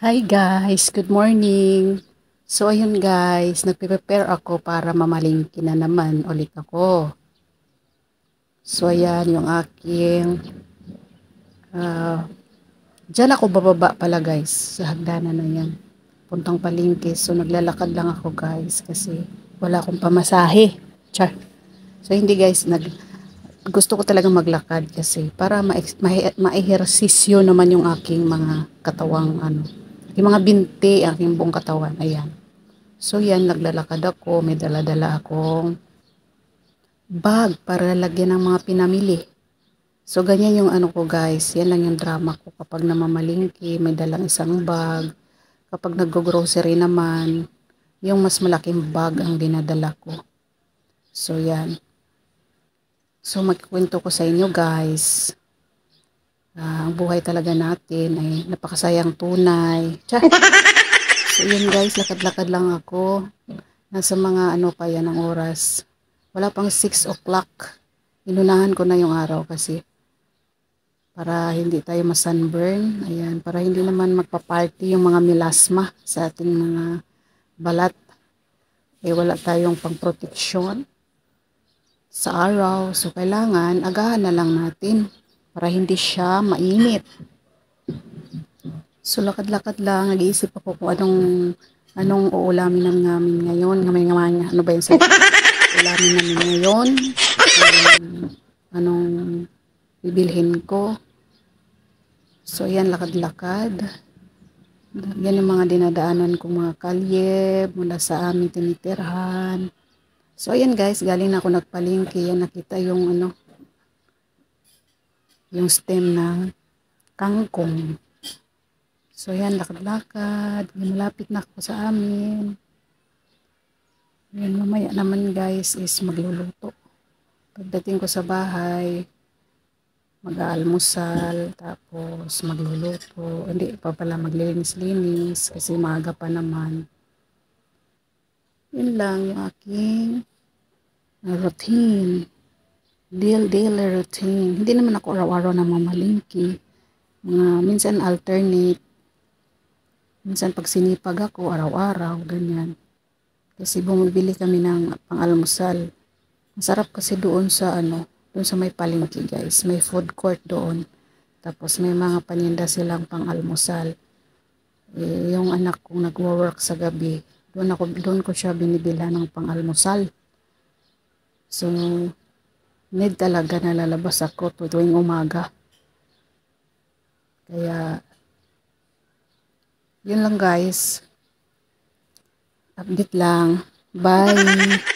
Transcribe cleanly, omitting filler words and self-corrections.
Hi guys, good morning. So ayun guys, nagpe-prepare ako para mamalingki na naman ulit ako. So ayan yung aking uh, dyan ako bababa pala guys sa hagdanan na yan. Puntang palingki. So naglalakad lang ako guys kasi wala akong pamasahe. Char. So hindi guys, gusto ko talaga maglakad kasi para ma-ehersisyo naman yung aking mga katawang yung mga binti, aking buong katawan. Ayan. So yan, naglalakad ako, may dala-dala akong bag para lagyan ng mga pinamili. So ganyan yung ano ko guys, yan lang yung drama ko kapag namamalingki, may dalang isang bag. Kapag nag-grocery naman, yung mas malaking bag ang dinadala ko. So yan. So magkikwento ko sa inyo guys. Ang buhay talaga natin ay napakasayang tunay. Tsa! So yun guys, lakad-lakad lang ako. Nasa mga ano pa yan ang oras. Wala pang 6 o'clock. Inunahan ko na yung araw kasi para hindi tayo ma-sunburn. Ayan, para hindi naman magpa-party yung mga melasma sa ating mga balat. Wala tayong pang-proteksyon sa araw. So, kailangan agahan na lang natin para hindi siya mainit. So, lakad-lakad lang. Nag-iisip ako kung anong uulamin namin ngayon. Ano ba yung sa ulamin namin ngayon? Anong bibilhin ko? So, yan, lakad-lakad. Yan yung mga dinadaanan kong mga kalye mula sa aming tinitirhan. So, ayan guys, galing na ako nagpalingki. Yan, nakita yung yung stem ng kangkong. So, yan, lakad-lakad. Malapit na ako sa amin. Yan, mamaya naman guys is magluluto. Pagdating ko sa bahay, mag-aalmusal, tapos magluluto. Hindi pa pala maglilinis-linis kasi maaga pa naman. Yun lang yung aking routine. Daily routine. Hindi naman ako araw-araw na mamalingki. Minsan alternate. Minsan pag sinipag ako, araw-araw, ganyan. Kasi bumibili kami ng pang-almusal. Masarap kasi doon sa doon sa may palengke guys. May food court doon. Tapos may mga paninda silang pang-almusal. Yung anak kong nagwo-work sa gabi, doon ko siya binibila ng pang-almusal. So, need talaga na lalabas ako tuwing umaga. Kaya, yun lang guys. Update lang. Bye!